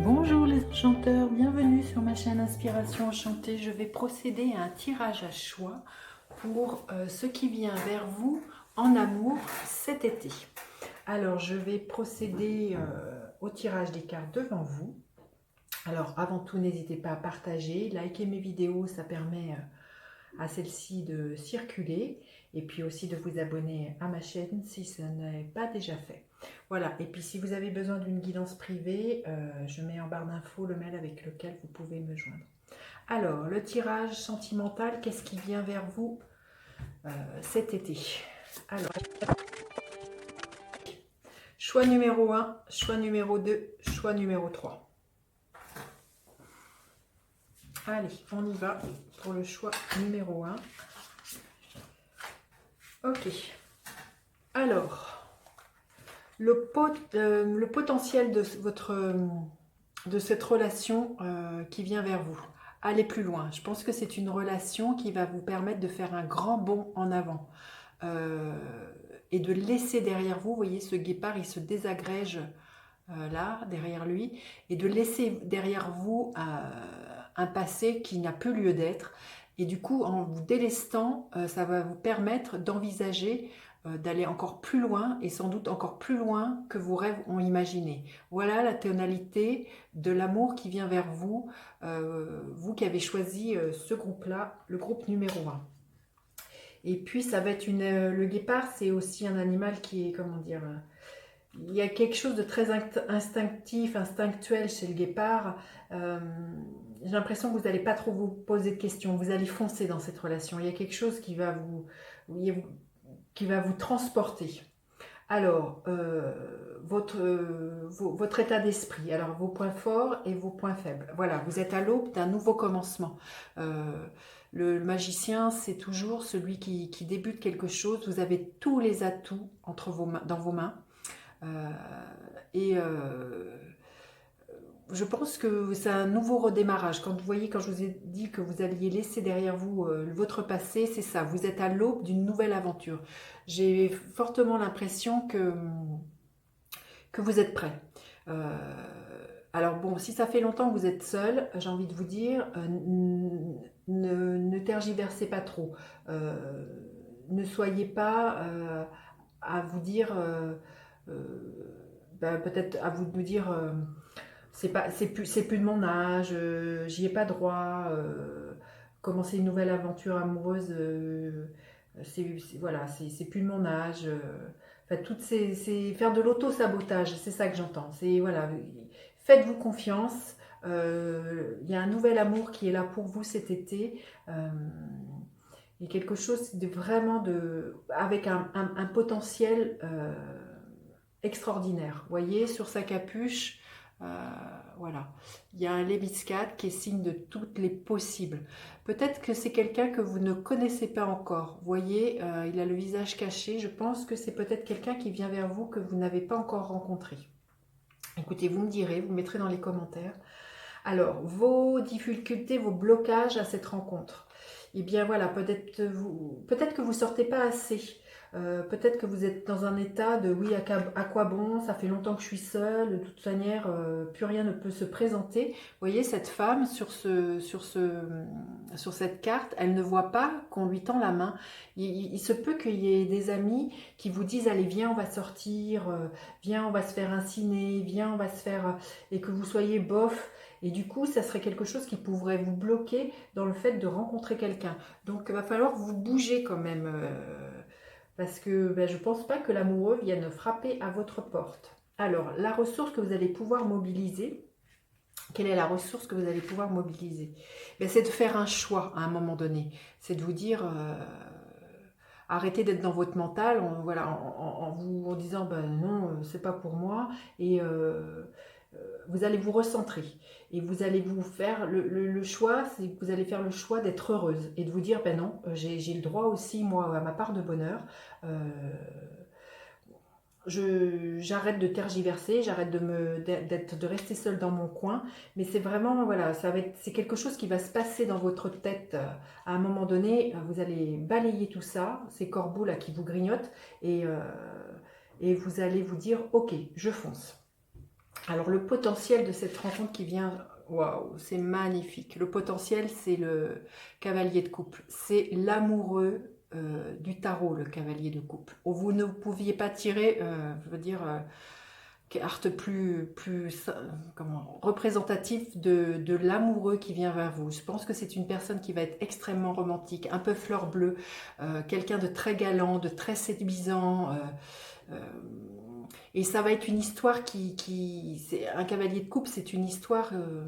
Bonjour les enchanteurs, bienvenue sur ma chaîne Inspiration Enchantée. Je vais procéder à un tirage à choix pour ce qui vient vers vous en amour cet été. Alors je vais procéder au tirage des cartes devant vous. Alors avant tout, n'hésitez pas à partager, liker mes vidéos, ça permet à celle-ci de circuler et puis aussi de vous abonner à ma chaîne si ce n'est pas déjà fait. Voilà, et puis si vous avez besoin d'une guidance privée, je mets en barre d'infos le mail avec lequel vous pouvez me joindre. Alors, le tirage sentimental, qu'est-ce qui vient vers vous cet été? Alors, choix numéro 1, choix numéro 2, choix numéro 3. Allez, on y va pour le choix numéro 1. Ok. Alors, le potentiel de cette relation qui vient vers vous. Allez plus loin. Je pense que c'est une relation qui va vous permettre de faire un grand bond en avant et de laisser derrière vous, vous voyez ce guépard, il se désagrège là, derrière lui, et de laisser derrière vous un passé qui n'a plus lieu d'être. Et du coup, en vous délestant, ça va vous permettre d'envisager d'aller encore plus loin, et sans doute encore plus loin que vos rêves ont imaginé. Voilà la tonalité de l'amour qui vient vers vous, vous qui avez choisi ce groupe-là, le groupe numéro 1. Et puis, ça va être le guépard, c'est aussi un animal qui est, comment dire... il y a quelque chose de très instinctif, instinctuel chez le guépard. J'ai l'impression que vous n'allez pas trop vous poser de questions. Vous allez foncer dans cette relation. Il y a quelque chose qui va vous transporter. Alors, votre état d'esprit, alors vos points forts et vos points faibles. Voilà, vous êtes à l'aube d'un nouveau commencement. Le magicien, c'est toujours celui qui débute quelque chose. Vous avez tous les atouts dans vos mains. Je pense que c'est un nouveau redémarrage. Quand je vous ai dit que vous alliez laisser derrière vous votre passé, c'est ça. Vous êtes à l'aube d'une nouvelle aventure. J'ai fortement l'impression que vous êtes prêt. Alors bon, si ça fait longtemps que vous êtes seul, j'ai envie de vous dire, ne tergiversez pas trop. Ne soyez pas à vous dire... peut-être à vous de me dire c'est plus de mon âge, j'y ai pas droit, commencer une nouvelle aventure amoureuse, voilà, c'est plus de mon âge. Enfin, faire de l'auto-sabotage, c'est ça que j'entends. C'est voilà, faites-vous confiance. Il y a un nouvel amour qui est là pour vous cet été. Il y a quelque chose avec un potentiel extraordinaire. Vous voyez, sur sa capuche, voilà, il y a un léviscate qui est signe de toutes les possibles. Peut-être que c'est quelqu'un que vous ne connaissez pas encore. Vous voyez, il a le visage caché. Je pense que c'est peut-être quelqu'un qui vient vers vous que vous n'avez pas encore rencontré. Écoutez, vous me direz, vous mettrez dans les commentaires. Alors, vos difficultés, vos blocages à cette rencontre. Eh bien voilà, peut-être que vous sortez pas assez. Peut-être que vous êtes dans un état de oui, à quoi bon, ça fait longtemps que je suis seule, de toute manière, plus rien ne peut se présenter. Vous voyez, cette femme sur cette carte, elle ne voit pas qu'on lui tend la main. Il se peut qu'il y ait des amis qui vous disent, allez, viens, on va sortir, viens, on va se faire un ciné, viens, on va se faire... et que vous soyez bof. Et du coup, ça serait quelque chose qui pourrait vous bloquer dans le fait de rencontrer quelqu'un. Donc, il va falloir vous bouger quand même. Parce que je ne pense pas que l'amoureux vienne frapper à votre porte. Alors, la ressource que vous allez pouvoir mobiliser, quelle est la ressource que vous allez pouvoir mobiliser? C'est de faire un choix à un moment donné. C'est de vous dire, arrêtez d'être dans votre mental en disant, non, c'est pas pour moi. Et vous allez vous recentrer. Et vous allez vous faire le choix, c'est que vous allez faire le choix d'être heureuse. Et de vous dire, non, j'ai le droit aussi, moi, à ma part de bonheur. J'arrête de tergiverser, j'arrête de rester seule dans mon coin, mais c'est vraiment, voilà, c'est quelque chose qui va se passer dans votre tête à un moment donné. Vous allez balayer tout ça, ces corbeaux là qui vous grignotent, et vous allez vous dire, ok, je fonce. Alors, le potentiel de cette rencontre qui vient, waouh, c'est magnifique. Le potentiel, c'est le cavalier de coupe. C'est l'amoureux du tarot, le cavalier de coupe. Vous ne pouviez pas tirer, je veux dire, carte comment, représentatif de l'amoureux qui vient vers vous. Je pense que c'est une personne qui va être extrêmement romantique, un peu fleur bleue, quelqu'un de très galant, de très séduisant. Euh, et ça va être une histoire c'est un cavalier de coupe, c'est une histoire euh,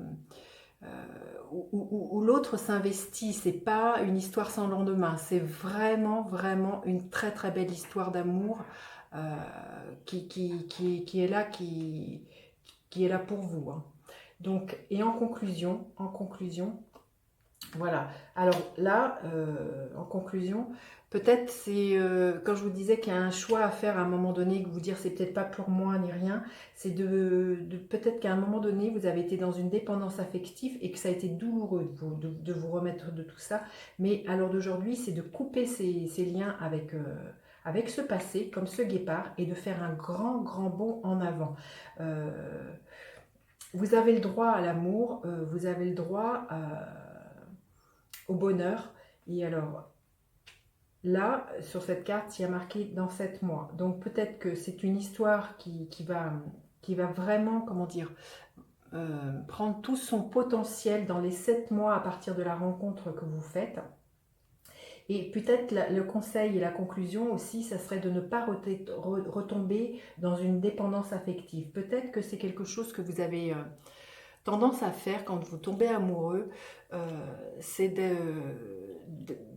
où l'autre s'investit. C'est pas une histoire sans lendemain. C'est vraiment, vraiment une très, très belle histoire d'amour qui est là, qui est là pour vous. Hein. Donc, et en conclusion, voilà. Alors là, en conclusion, peut-être c'est quand je vous disais qu'il y a un choix à faire à un moment donné, que vous dire c'est peut-être pas pour moi ni rien, c'est peut-être qu'à un moment donné vous avez été dans une dépendance affective et que ça a été douloureux de vous remettre de tout ça. Mais à l'heure d'aujourd'hui, c'est de couper ces liens avec ce passé, comme ce guépard, et de faire un grand, grand bond en avant. Euh, Vous avez le droit à l'amour, vous avez le droit au bonheur. Et alors, là, sur cette carte, il y a marqué dans 7 mois. Donc peut-être que c'est une histoire qui va vraiment, comment dire, prendre tout son potentiel dans les 7 mois à partir de la rencontre que vous faites. Et peut-être le conseil et la conclusion aussi, ça serait de ne pas retomber dans une dépendance affective. Peut-être que c'est quelque chose que vous avez tendance à faire quand vous tombez amoureux, c'est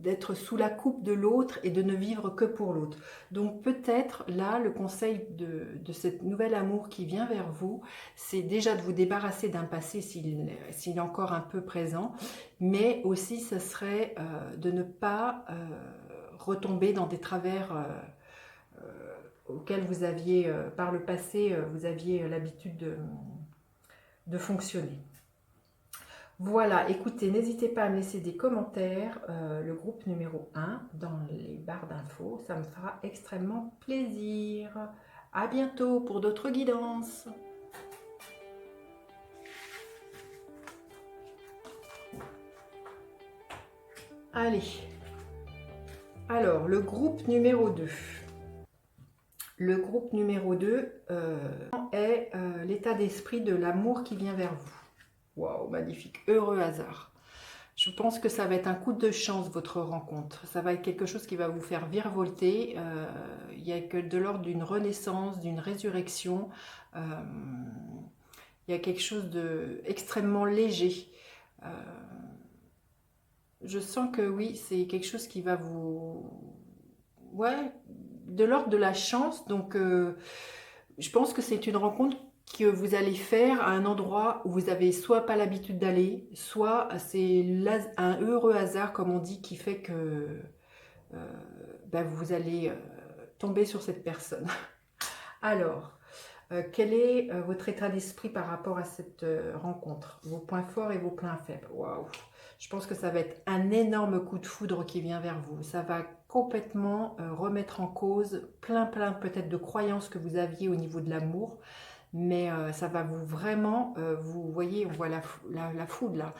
d'être sous la coupe de l'autre et de ne vivre que pour l'autre. Donc peut-être là, le conseil de cet nouvel amour qui vient vers vous, c'est déjà de vous débarrasser d'un passé s'il est encore un peu présent, mais aussi ce serait de ne pas retomber dans des travers auxquels vous aviez, par le passé, vous aviez l'habitude de fonctionner. Voilà, écoutez, n'hésitez pas à me laisser des commentaires, le groupe numéro 1 dans les barres d'infos, ça me fera extrêmement plaisir. À bientôt pour d'autres guidances. Allez, alors le groupe numéro 2. Le groupe numéro 2 est l'état d'esprit de l'amour qui vient vers vous. Waouh, magnifique, heureux hasard. Je pense que ça va être un coup de chance, votre rencontre. Ça va être quelque chose qui va vous faire virevolter. Il y a que de l'ordre d'une renaissance, d'une résurrection. Il y a quelque chose d'extrêmement léger. Je sens que oui, c'est quelque chose qui va vous... Ouais, de l'ordre de la chance. Donc, je pense que c'est une rencontre que vous allez faire à un endroit où vous avez soit pas l'habitude d'aller, soit c'est un heureux hasard, comme on dit, qui fait que ben vous allez tomber sur cette personne. Alors, quel est votre état d'esprit par rapport à cette rencontre? Vos points forts et vos points faibles. Waouh! Je pense que ça va être un énorme coup de foudre qui vient vers vous. Ça va complètement remettre en cause plein peut-être de croyances que vous aviez au niveau de l'amour. Mais ça va vous vraiment, vous voyez, on voit la foudre là.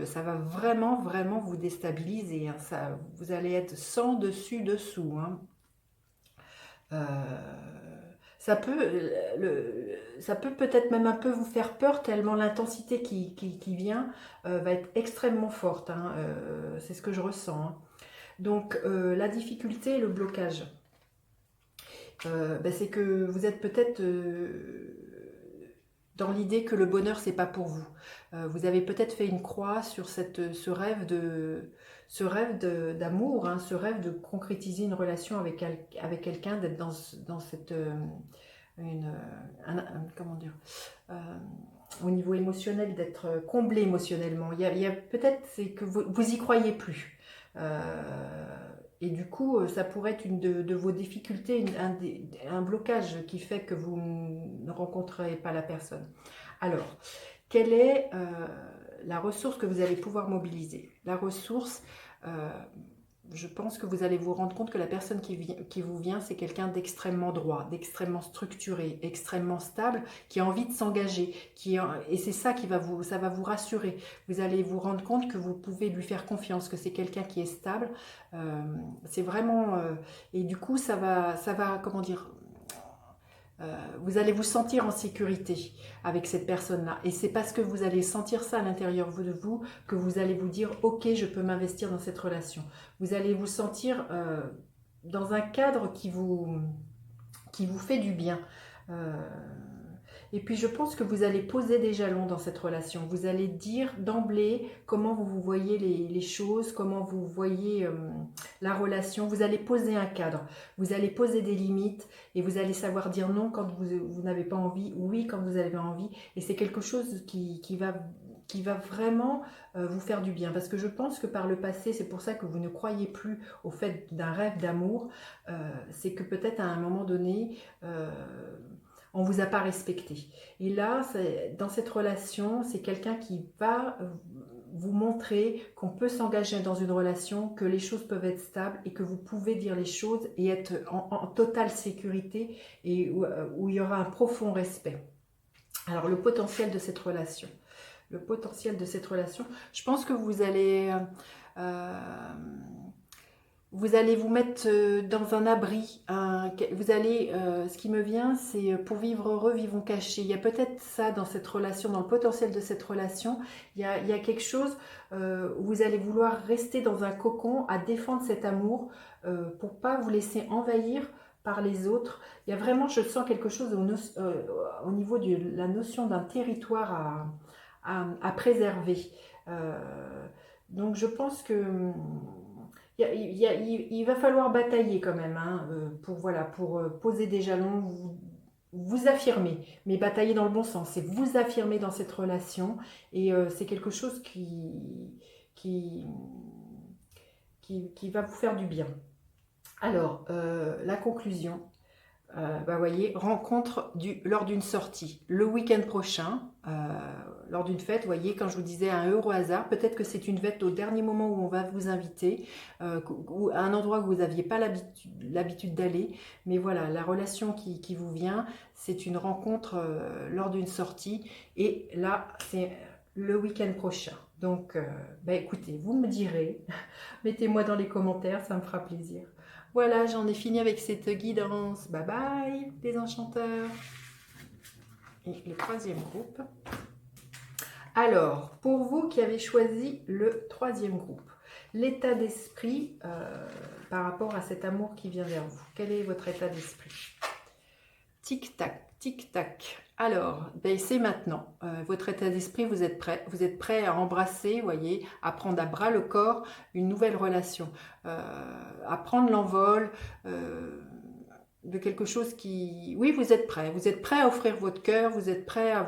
Ça va vraiment, vraiment vous déstabiliser. Hein. Vous allez être sans dessus dessous. Hein. Ça peut peut-être même un peu vous faire peur tellement l'intensité qui vient va être extrêmement forte. Hein. C'est ce que je ressens. Hein. Donc la difficulté, le blocage, ben, c'est que vous êtes peut-être dans l'idée que le bonheur c'est pas pour vous. Vous avez peut-être fait une croix sur ce rêve d'amour, hein, ce rêve de concrétiser une relation avec quelqu'un, d'être dans cette comment dire, au niveau émotionnel, d'être comblé émotionnellement. Il y a peut-être c'est que vous y croyez plus. Et du coup, ça pourrait être une de vos difficultés, un blocage qui fait que vous ne rencontrez pas la personne. Alors, quelle est la ressource que vous allez pouvoir mobiliser? La ressource, je pense que vous allez vous rendre compte que la personne qui vous vient, c'est quelqu'un d'extrêmement droit, d'extrêmement structuré, extrêmement stable, qui a envie de s'engager. Et c'est ça ça va vous rassurer. Vous allez vous rendre compte que vous pouvez lui faire confiance, que c'est quelqu'un qui est stable. C'est vraiment... et du coup, comment dire, vous allez vous sentir en sécurité avec cette personne-là. Et c'est parce que vous allez sentir ça à l'intérieur de vous que vous allez vous dire « Ok, je peux m'investir dans cette relation ». Vous allez vous sentir dans un cadre qui vous fait du bien. Et puis je pense que vous allez poser des jalons dans cette relation. Vous allez dire d'emblée comment vous voyez les choses, comment vous voyez la relation. Vous allez poser un cadre, vous allez poser des limites et vous allez savoir dire non quand vous n'avez pas envie, oui quand vous avez envie. Et c'est quelque chose qui va vraiment vous faire du bien. Parce que je pense que par le passé, c'est pour ça que vous ne croyez plus au fait d'un rêve d'amour, c'est que peut-être à un moment donné, on ne vous a pas respecté. Et là, dans cette relation, c'est quelqu'un qui va vous montrer qu'on peut s'engager dans une relation, que les choses peuvent être stables et que vous pouvez dire les choses et être en totale sécurité et où il y aura un profond respect. Alors, le potentiel de cette relation. Le potentiel de cette relation, je pense que vous allez vous mettre dans un abri. Ce qui me vient, c'est pour vivre heureux, vivons cachés. Il y a peut-être ça dans cette relation, dans le potentiel de cette relation. Il y a quelque chose où vous allez vouloir rester dans un cocon à défendre cet amour pour pas vous laisser envahir par les autres. Il y a vraiment, je sens quelque chose au niveau de la notion d'un territoire à préserver. Donc je pense que il va falloir batailler quand même hein, pour poser des jalons, vous affirmer, mais batailler dans le bon sens, c'est vous affirmer dans cette relation et c'est quelque chose qui, qui va vous faire du bien. Alors, la conclusion. Voyez, rencontre lors d'une sortie, le week-end prochain, lors d'une fête, voyez, quand je vous disais un heureux hasard, peut-être que c'est une fête au dernier moment où on va vous inviter, ou à un endroit où vous n'aviez pas l'habitude d'aller, mais voilà, la relation qui vous vient, c'est une rencontre lors d'une sortie, et là, c'est le week-end prochain. Donc, écoutez, vous me direz, mettez-moi dans les commentaires, ça me fera plaisir. Voilà, j'en ai fini avec cette guidance. Bye bye, les enchanteurs. Et le troisième groupe. Alors, pour vous qui avez choisi le troisième groupe, l'état d'esprit par rapport à cet amour qui vient vers vous. Quel est votre état d'esprit? Tic-tac, tic-tac. Alors, c'est maintenant. Votre état d'esprit, vous êtes prêt. Vous êtes prêt à embrasser, voyez, à prendre à bras le corps une nouvelle relation, à prendre l'envol de quelque chose qui... Oui, vous êtes prêt. Vous êtes prêt à offrir votre cœur. Vous êtes prêt à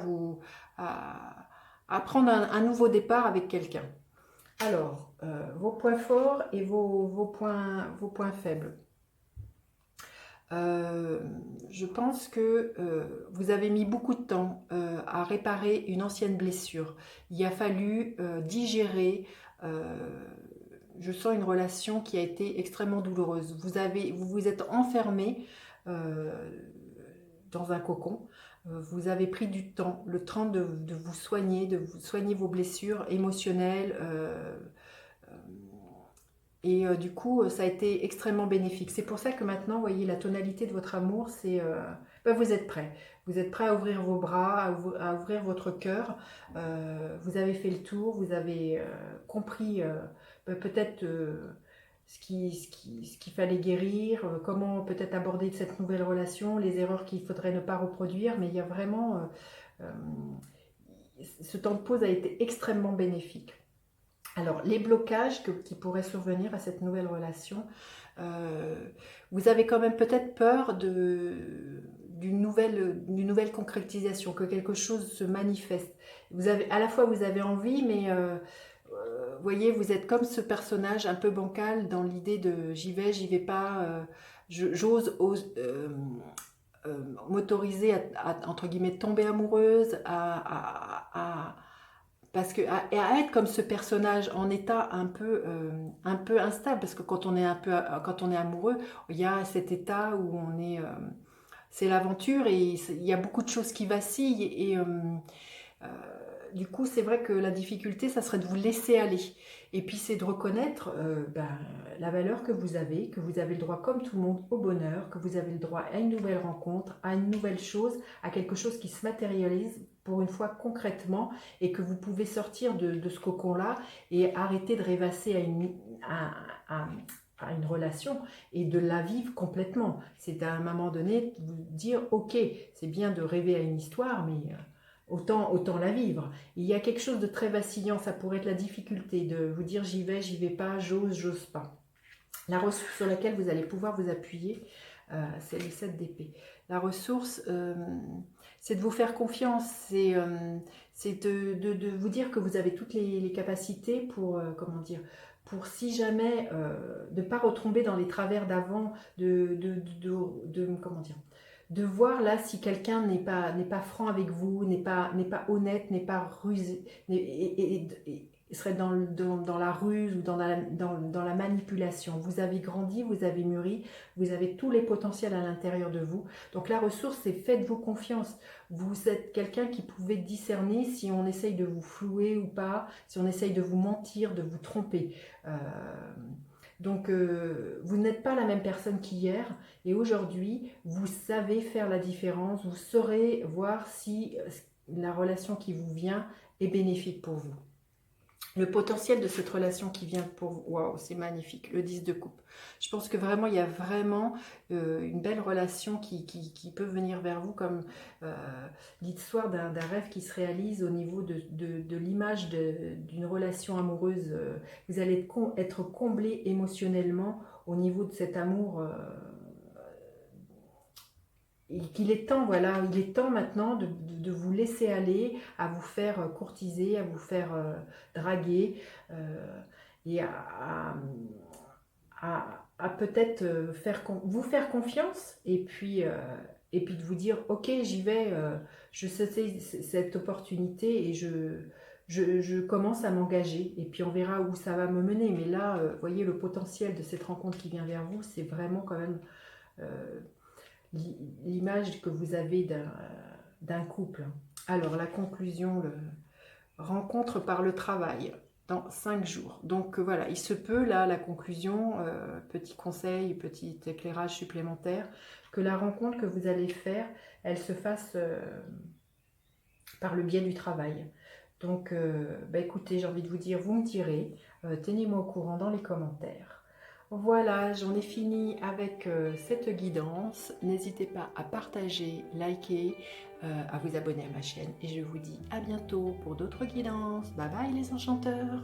prendre un nouveau départ avec quelqu'un. Alors, vos points forts et vos points faibles. Je pense que vous avez mis beaucoup de temps à réparer une ancienne blessure. Il a fallu digérer. Je sens une relation qui a été extrêmement douloureuse. Vous vous êtes enfermé dans un cocon. Vous avez pris du temps, le temps de vous soigner vos blessures émotionnelles. Et du coup, ça a été extrêmement bénéfique. C'est pour ça que maintenant, vous voyez, la tonalité de votre amour, c'est... vous êtes prêt. Vous êtes prêt à ouvrir vos bras, à ouvrir votre cœur. Vous avez fait le tour, vous avez compris peut-être ce qu'il fallait guérir, comment peut-être aborder cette nouvelle relation, les erreurs qu'il faudrait ne pas reproduire. Mais il y a vraiment... ce temps de pause a été extrêmement bénéfique. Alors, les blocages qui pourraient survenir à cette nouvelle relation, vous avez quand même peut-être peur d'une nouvelle concrétisation, que quelque chose se manifeste. À la fois, vous avez envie, mais vous voyez, vous êtes comme ce personnage un peu bancal dans l'idée de j'y vais pas, j'ose m'autoriser à, entre guillemets, tomber amoureuse, parce que à être comme ce personnage en état un peu instable, parce que quand on est quand on est amoureux, il y a cet état où on est, c'est l'aventure et il y a beaucoup de choses qui vacillent euh, du coup, c'est vrai que la difficulté, ça serait de vous laisser aller. Et puis, c'est de reconnaître la valeur que vous avez le droit, comme tout le monde, au bonheur, que vous avez le droit à une nouvelle rencontre, à une nouvelle chose, à quelque chose qui se matérialise pour une fois concrètement et que vous pouvez sortir de ce cocon-là et arrêter de rêvasser à, à une relation et de la vivre complètement. C'est à un moment donné de vous dire, ok, c'est bien de rêver à une histoire, mais autant la vivre. Il y a quelque chose de très vacillant, ça pourrait être la difficulté de vous dire j'y vais pas, j'ose pas. La ressource sur laquelle vous allez pouvoir vous appuyer, c'est le 7 d'épée. La ressource, c'est de vous faire confiance, c'est de vous dire que vous avez toutes les capacités pour, comment dire, pour si jamais, de ne pas retomber dans les travers d'avant, comment dire, de voir là si quelqu'un n'est pas franc avec vous, n'est pas honnête, n'est pas rusé, serait dans la ruse ou dans la manipulation. Vous avez grandi, vous avez mûri, vous avez tous les potentiels à l'intérieur de vous. Donc la ressource, c'est faites-vous confiance. Vous êtes quelqu'un qui pouvait discerner si on essaye de vous flouer ou pas, si on essaye de vous mentir, de vous tromper. Donc, vous n'êtes pas la même personne qu'hier et aujourd'hui, vous savez faire la différence, vous saurez voir si la relation qui vous vient est bénéfique pour vous. Le potentiel de cette relation qui vient pour vous, waouh, c'est magnifique, le 10 de coupe. Je pense que vraiment, il y a vraiment une belle relation qui peut venir vers vous comme l'histoire d'un rêve qui se réalise au niveau de l'image d'une relation amoureuse. Vous allez être comblé émotionnellement au niveau de cet amour. Et qu'il est temps, voilà, il est temps maintenant de vous laisser aller, à vous faire courtiser, à vous faire draguer et à peut-être vous faire confiance et puis de vous dire ok j'y vais, je saisis cette opportunité et je commence à m'engager et puis on verra où ça va me mener. Mais là, voyez le potentiel de cette rencontre qui vient vers vous, c'est vraiment quand même l'image que vous avez d'un couple. Alors la conclusion, rencontre par le travail dans 5 jours. Donc voilà, il se peut là, la conclusion, petit conseil, petit éclairage supplémentaire, que la rencontre que vous allez faire, elle se fasse par le biais du travail. Donc écoutez, j'ai envie de vous dire, vous me direz, tenez-moi au courant dans les commentaires. Voilà, j'en ai fini avec cette guidance. N'hésitez pas à partager, liker, à vous abonner à ma chaîne. Et je vous dis à bientôt pour d'autres guidances. Bye bye les enchanteurs!